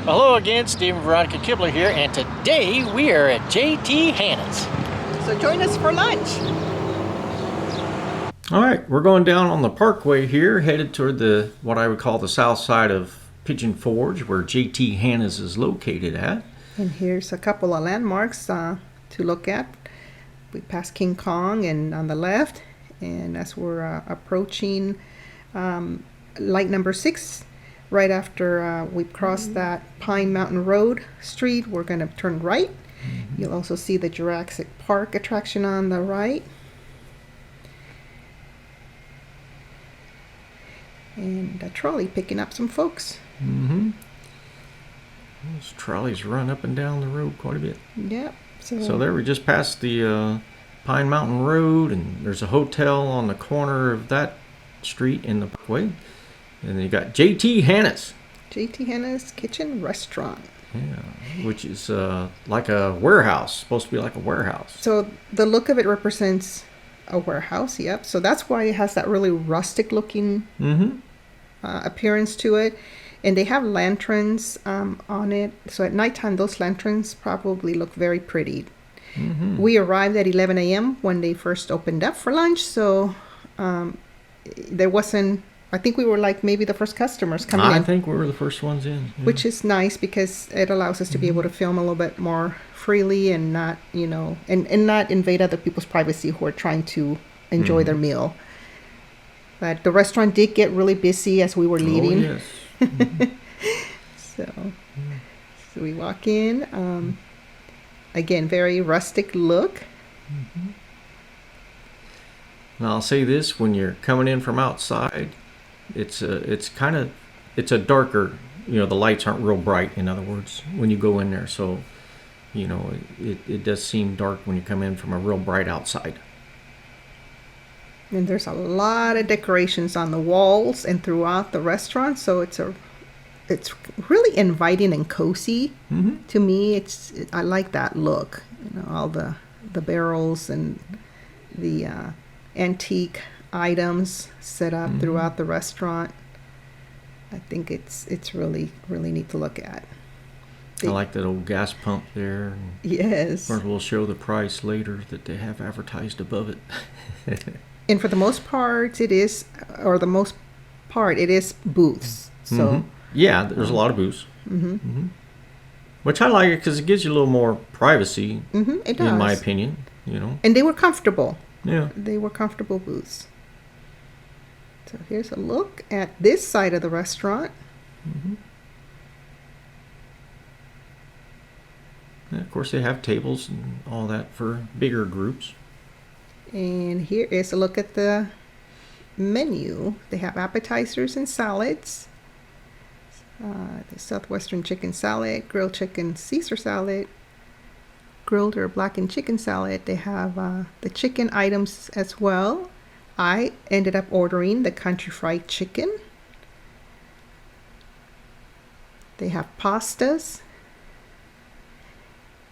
Hello again, Stephen Veronica Kibler here, and today we are at JT Hannah's. So join us for lunch. All right, we're going down on the Parkway here, headed toward the what I would call the south side of Pigeon Forge, where JT Hannah's is located at. And here's a couple of landmarks to look at. We passed King Kong and on the left, and as we're approaching light number 6, right after we've crossed that Pine Mountain Road street, we're going to turn right. You'll also see the Jurassic Park attraction on the right. And a trolley picking up some folks. Mm-hmm. Those trolleys run up and down the road quite a bit. Yep. So there we just passed the Pine Mountain Road, and there's a hotel on the corner of that street in the Parkway. And then you got JT Hannah's. JT Hannah's Kitchen Restaurant. Yeah, which is like a warehouse, supposed to be like a warehouse. So the look of it represents a warehouse, yep. So that's why it has that really rustic looking appearance to it. And they have lanterns on it. So at nighttime, those lanterns probably look very pretty. We arrived at 11 a.m. when they first opened up for lunch. So there wasn't, I think we were like maybe the first customers coming in. I think we were the first ones in. Yeah. Which is nice because it allows us to be able to film a little bit more freely and not, and not invade other people's privacy who are trying to enjoy their meal. But the restaurant did get really busy as we were leaving. Oh, yes. So we walk in. Again, very rustic look. Now I'll say this: when you're coming in from outside, it's a darker. The lights aren't real bright. In other words, when you go in there, so it does seem dark when you come in from a real bright outside. And there's a lot of decorations on the walls and throughout the restaurant, so it's really inviting and cozy. To me. I like that look. All the barrels and the antique items set up throughout the restaurant. I think it's really, really neat to look at. I like that old gas pump there. Yes. Or we'll show the price later that they have advertised above it. And for the most part, it is booths. So yeah, there's a lot of booths. Which I like it because it gives you a little more privacy. It does. In my opinion, And they were comfortable. Yeah. They were comfortable booths. So here's a look at this side of the restaurant. And of course, they have tables and all that for bigger groups. And here is a look at the menu. They have appetizers and salads. The Southwestern chicken salad, grilled chicken Caesar salad, grilled or blackened chicken salad. They have the chicken items as well. I ended up ordering the country fried chicken. They have pastas.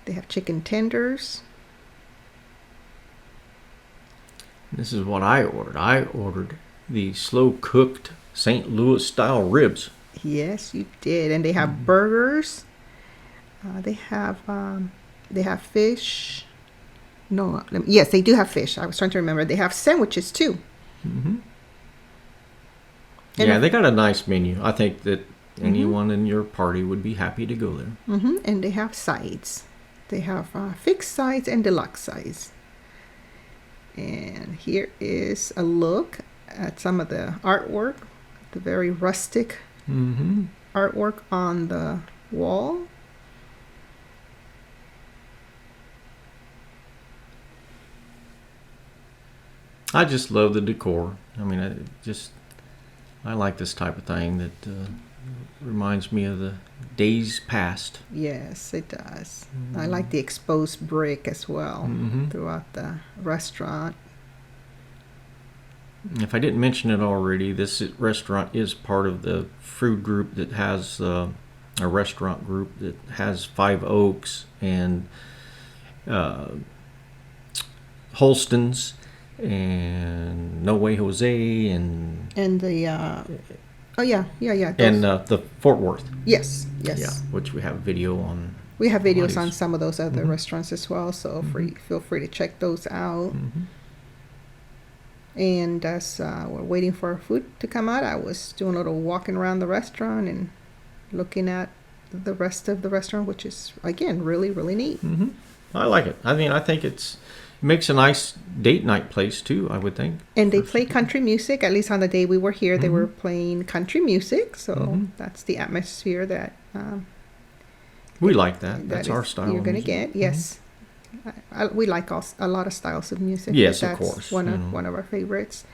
They have chicken tenders. This is what I ordered. I ordered the slow-cooked St. Louis style ribs. Yes, you did. And they have burgers. They have fish. No, yes, they do have fish. I was trying to remember. They have sandwiches too. Yeah, they got a nice menu. I think that anyone in your party would be happy to go there. And they have sides. They have fixed sides and deluxe sides. And here is a look at some of the artwork, the very rustic artwork on the wall. I just love the decor. I mean, I like this type of thing that reminds me of the days past. Yes, it does. I like the exposed brick as well throughout the restaurant. If I didn't mention it already, this restaurant is part of the food group that has a restaurant group that has Five Oaks and Holston's and No Way Jose and And the Oh yeah, yeah. And the Fort Worth. Yes. Yeah, which we have video on. We have videos Pilates. on some of those other restaurants as well, so feel free to check those out. And as we're waiting for our food to come out, I was doing a little walking around the restaurant and looking at the rest of the restaurant, which is, again, really, really neat. I like it. I mean, I think it makes a nice date night place too, I would think. And they play country music. At least on the day we were here, they were playing country music. So that's the atmosphere that we like that. That's our style. You're going to get, yes. We like a lot of styles of music. Yes, but of course. One of our favorites.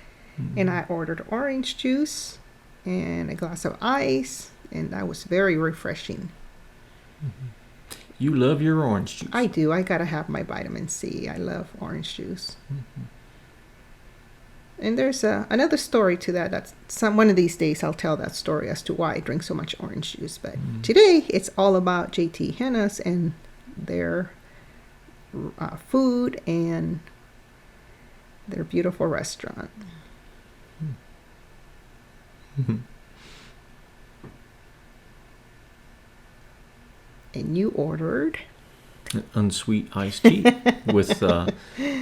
And I ordered orange juice and a glass of ice, and that was very refreshing. You love your orange juice. I do. I gotta have my vitamin C. I love orange juice. And there's another story to that. That's one of these days I'll tell that story as to why I drink so much orange juice. But today it's all about JT Hennas and their food and their beautiful restaurant. And you ordered unsweet iced tea with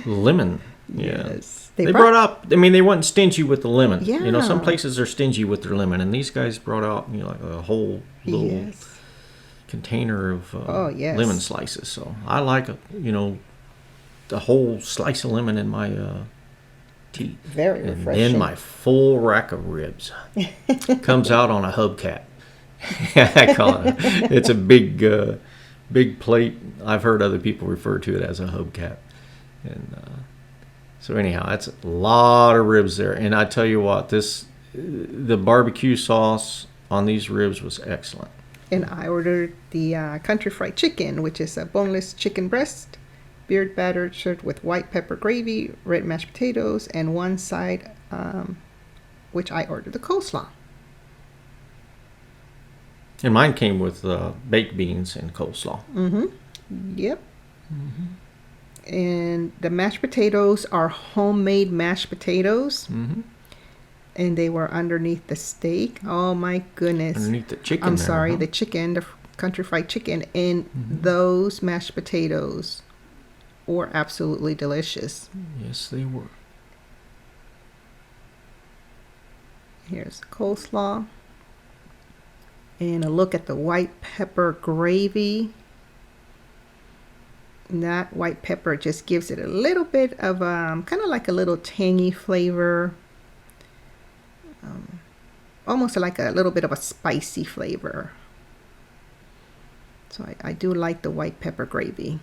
lemon. Yeah. Yes. They brought out, I mean, they weren't stingy with the lemon. Yeah. You know, some places are stingy with their lemon, and these guys brought out, you know, like a whole little container of lemon slices. So I like, you know, the whole slice of lemon in my tea. Very refreshing. And then my full rack of ribs comes out on a hubcap. I call it. It's a big plate. I've heard other people refer to it as a hubcap. And so anyhow, that's a lot of ribs there. And I tell you what, the barbecue sauce on these ribs was excellent. And I ordered the country fried chicken, which is a boneless chicken breast, beard batter served with white pepper gravy, red mashed potatoes, and one side, which I ordered the coleslaw. And mine came with baked beans and coleslaw. Yep. And the mashed potatoes are homemade mashed potatoes. And they were underneath the steak. Oh my goodness. Underneath the chicken. I'm sorry, the chicken, the country fried chicken. And those mashed potatoes were absolutely delicious. Yes, they were. Here's the coleslaw. And a look at the white pepper gravy. And that white pepper just gives it a little bit of kind of like a little tangy flavor. Almost like a little bit of a spicy flavor. So I do like the white pepper gravy.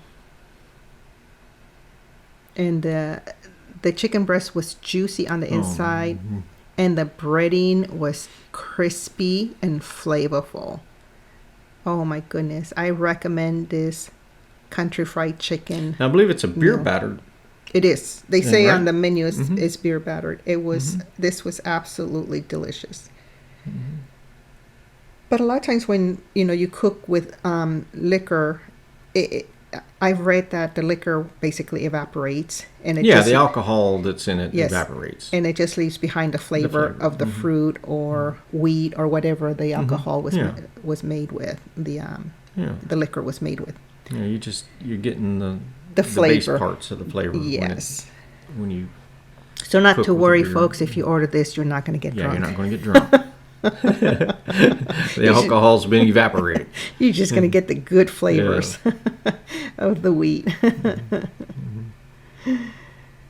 And the chicken breast was juicy on the inside. And the breading was crispy and flavorful. Oh my goodness. I recommend this country fried chicken. Now, I believe it's a beer battered. It is. They say right? on the menu it's beer battered. It was. This was absolutely delicious. But a lot of times when you cook with liquor, I've read that the liquor basically evaporates, and the alcohol that's in it evaporates, and it just leaves behind the flavor of the fruit or wheat or whatever the alcohol was made with. The liquor was made with. Yeah, you're getting the flavor, base parts of the flavor. Yes. When you so not to worry, folks. If you order this, you're not going to get drunk. You're not going to get drunk. The alcohol's been evaporated. You're just going to get the good flavors of the wheat.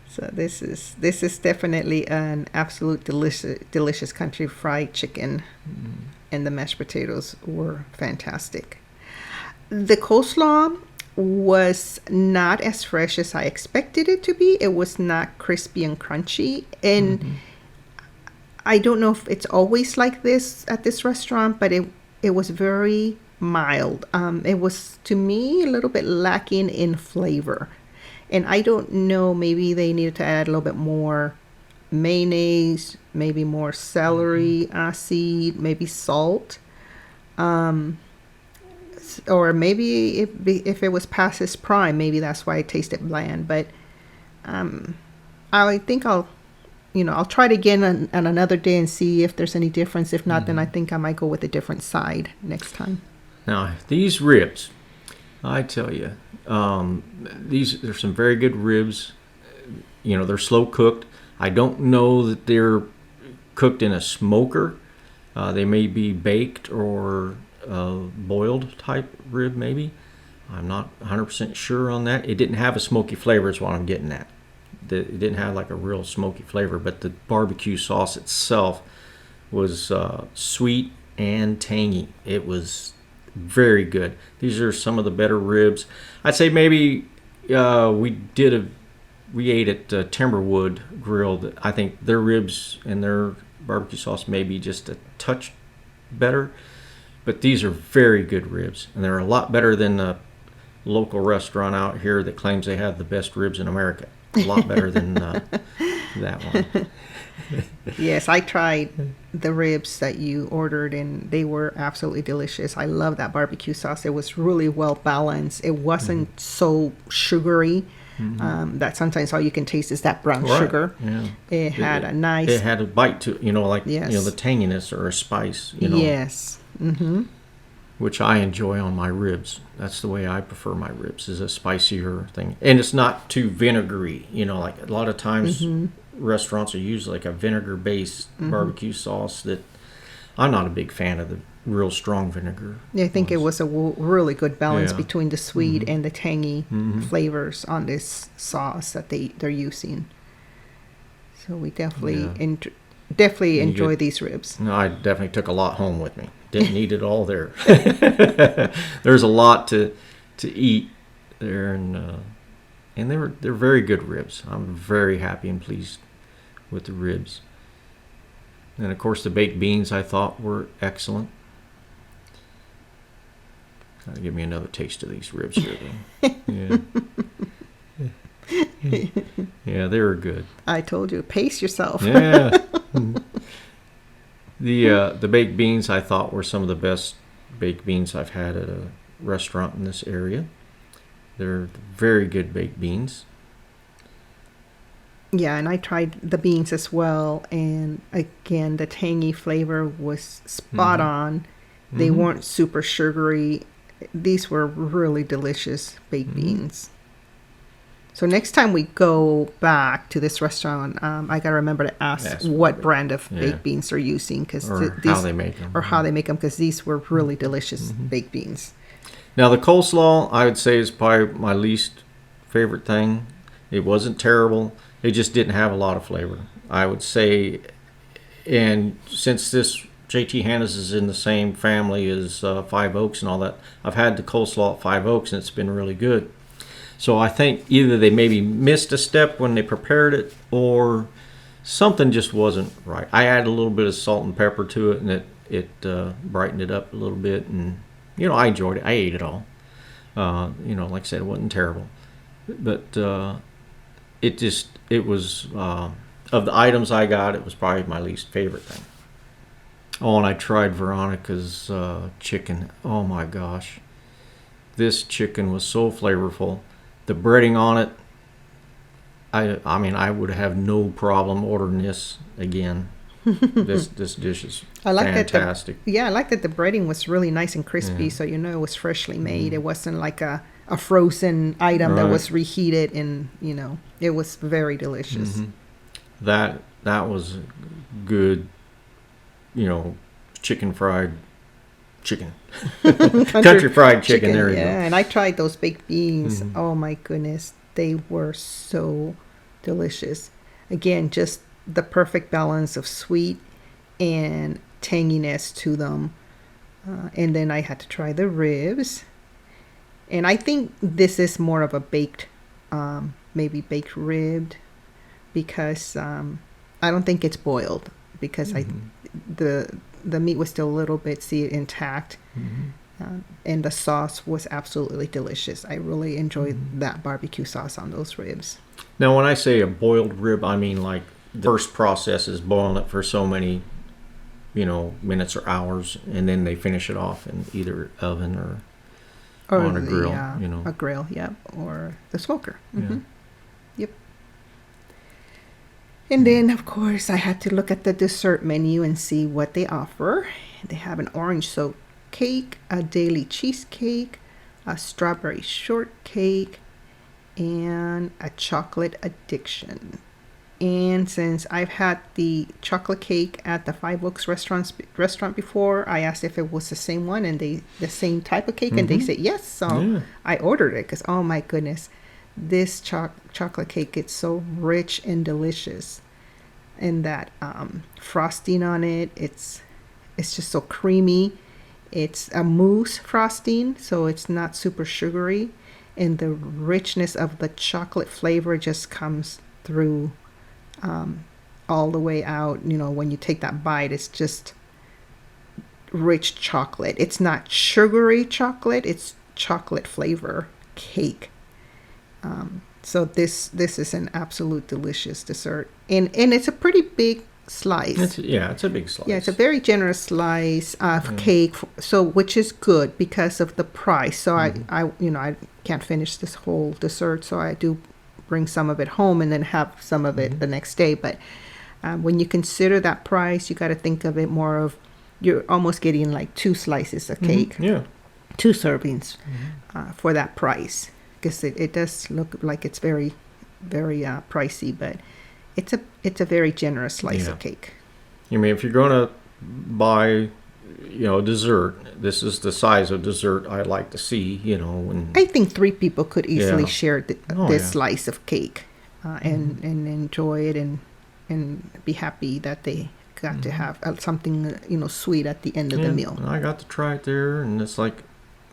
So this is definitely an absolute delicious country fried chicken, and the mashed potatoes were fantastic. The coleslaw was not as fresh as I expected it to be. It was not crispy and crunchy, and I don't know if it's always like this at this restaurant, but it was very mild. It was, to me, a little bit lacking in flavor. And I don't know, maybe they needed to add a little bit more mayonnaise, maybe more celery seed, maybe salt. Or maybe if it was past its prime, maybe that's why it tasted bland. But I think I'll I'll try it again on another day and see if there's any difference. If not, then I think I might go with a different side next time. Now, these ribs, I tell you, they're some very good ribs. They're slow cooked. I don't know that they're cooked in a smoker. They may be baked or boiled type rib, maybe. I'm not 100% sure on that. It didn't have a smoky flavor is what I'm getting at. It didn't have like a real smoky flavor, but the barbecue sauce itself was sweet and tangy. It was very good. These are some of the better ribs. I'd say maybe we ate at Timberwood Grill. I think their ribs and their barbecue sauce may be just a touch better, but these are very good ribs, and they're a lot better than the local restaurant out here that claims they have the best ribs in America. A lot better than that one. Yes, I tried the ribs that you ordered, and they were absolutely delicious. I love that barbecue sauce. It was really well balanced. It wasn't so sugary. That sometimes all you can taste is that brown sugar. Yeah. It had a nice... It had a bite to it, like Yes. the tanginess or a spice. Yes. Mm-hmm. Which I enjoy on my ribs. That's the way I prefer my ribs, is a spicier thing. And it's not too vinegary. Like a lot of times restaurants are using like a vinegar-based barbecue sauce that I'm not a big fan of the real strong vinegar. Yeah, I think it was a really good balance Yeah. between the sweet and the tangy flavors on this sauce that they're using. So we definitely You enjoy get- these ribs. No, I definitely took a lot home with me. Didn't eat it all there. There's a lot to eat there, and they're very good ribs. I'm very happy and pleased with the ribs. And of course, the baked beans I thought were excellent. Gotta give me another taste of these ribs here, though. Yeah, they were good. I told you, pace yourself. Yeah. The baked beans I thought were some of the best baked beans I've had at a restaurant in this area. They're very good baked beans. Yeah, and I tried the beans as well, and again, the tangy flavor was spot on. They weren't super sugary. These were really delicious baked beans. So next time we go back to this restaurant, I gotta remember to ask what brand of baked beans they're using, Or how they make them. or how they make them, because these were really delicious baked beans. Now, the coleslaw, I would say, is probably my least favorite thing. It wasn't terrible. It just didn't have a lot of flavor, I would say. And since this JT Hannah's is in the same family as Five Oaks and all that, I've had the coleslaw at Five Oaks, and it's been really good. So I think either they maybe missed a step when they prepared it, or something just wasn't right. I added a little bit of salt and pepper to it, and it brightened it up a little bit. And I enjoyed it. I ate it all. Like I said, it wasn't terrible, but it was of the items I got, it was probably my least favorite thing. Oh, and I tried Veronica's chicken. Oh my gosh, this chicken was so flavorful. The breading on it, I mean, I would have no problem ordering this again. This dish is fantastic. I like that the breading was really nice and crispy, so it was freshly made. It wasn't like a frozen item that was reheated, and it was very delicious. That was good. Chicken fried chicken. Country fried chicken. There you go. Yeah, and I tried those baked beans. Oh my goodness, they were so delicious. Again, just the perfect balance of sweet and tanginess to them. And then I had to try the ribs. And I think this is more of a baked, maybe baked ribbed, because I don't think it's boiled, because the meat was still a little bit intact. And the sauce was absolutely delicious. I really enjoyed that barbecue sauce on those ribs. Now, when I say a boiled rib, I mean like the first process is boiling it for so many, minutes or hours, and then they finish it off in either oven or on a grill. A grill, or the smoker. Yeah. Yep. And then, of course, I had to look at the dessert menu and see what they offer. They have an orange soap cake, a daily cheesecake, a strawberry shortcake, and a chocolate addiction. And since I've had the chocolate cake at the Five Oaks restaurant before, I asked if it was the same one and the same type of cake, and they said yes. So I ordered it because, oh my goodness, this chocolate cake, it's so rich and delicious, and that frosting on it, it's just so creamy. It's a mousse frosting, so it's not super sugary, and the richness of the chocolate flavor just comes through all the way out. You know, when you take that bite, it's just rich chocolate. It's not sugary chocolate, it's chocolate flavor cake. So this is an absolute delicious dessert, and it's a pretty big slice. It's a big slice. Yeah, it's a very generous slice of cake. So which is good because of the price. So I can't finish this whole dessert, so I do bring some of it home and then have some of it the next day. But when you consider that price, you got to think of it more of, you're almost getting like 2 slices of cake. 2 servings for that price, because it does look like it's very, very pricey, but it's a very generous slice of cake. I mean, if you're going to buy, dessert, this is the size of dessert I like to see, And I think 3 people could easily share this slice of cake and enjoy it and be happy that they got to have something, sweet at the end of the meal. I got to try it there, and it's like,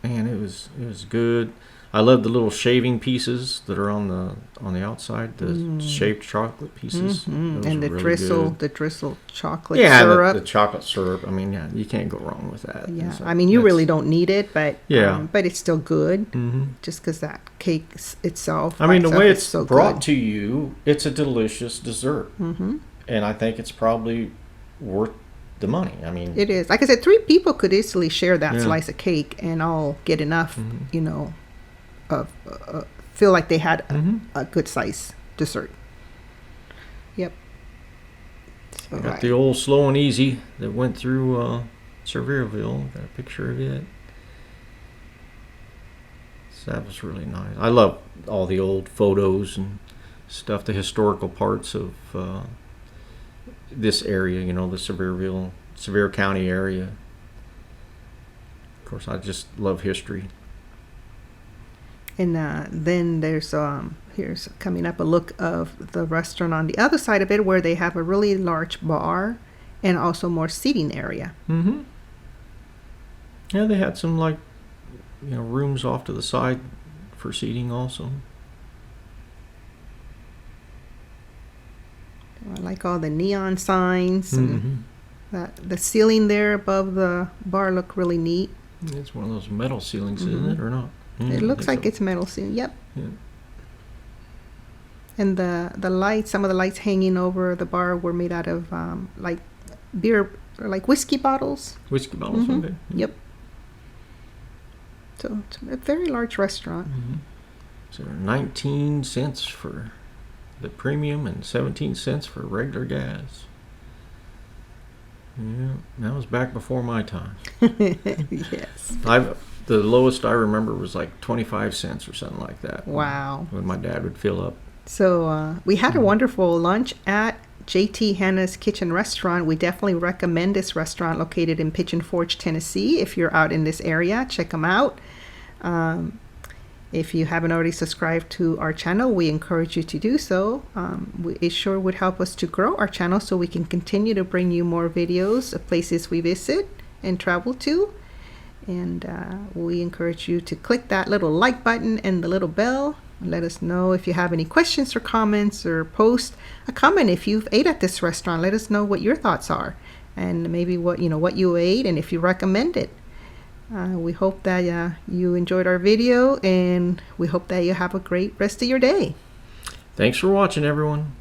man, it was good. I love the little shaving pieces that are on the outside, the shaved chocolate pieces, and the really drizzle, good. the drizzle chocolate syrup. The chocolate syrup. I mean, you can't go wrong with that. Yeah, So I mean, you really don't need it, but but it's still good. Mm-hmm. Just because that cake itself. I mean, the way it's so brought good to you, it's a delicious dessert, and I think it's probably worth the money. I mean, it is. Like I said, 3 people could easily share that slice of cake and all get enough. Of feel like they had a good size dessert. Yep. So got the old Slow and Easy that went through Sevierville. Got a picture of it. So that was really nice. I love all the old photos and stuff, the historical parts of this area, the Sevier County area. Of course, I just love history. And then there's here's coming up a look of the restaurant on the other side of it, where they have a really large bar and also more seating area. Yeah, they had some rooms off to the side for seating also. I like all the neon signs and the ceiling there above the bar look really neat. It's one of those metal ceilings, isn't it, or not? It looks like it's metal ceiling. Yep. Yeah. And the lights, some of the lights hanging over the bar were made out of like beer, or like whiskey bottles. Whiskey bottles, okay. Yep. So it's a very large restaurant. So 19 cents for the premium and 17 cents for regular gas. Yeah, that was back before my time. Yes. The lowest I remember was like 25 cents or something like that. Wow. When my dad would fill up. So we had a wonderful lunch at JT Hannah's Kitchen Restaurant. We definitely recommend this restaurant, located in Pigeon Forge, Tennessee. If you're out in this area, check them out. If you haven't already subscribed to our channel, we encourage you to do so. It sure would help us to grow our channel so we can continue to bring you more videos of places we visit and travel to. And we encourage you to click that little like button and the little bell. Let us know if you have any questions or comments, or post a comment if you've ate at this restaurant. Let us know what your thoughts are, and maybe what you ate, and if you recommend it. We hope that you enjoyed our video, and we hope that you have a great rest of your day. Thanks for watching, everyone.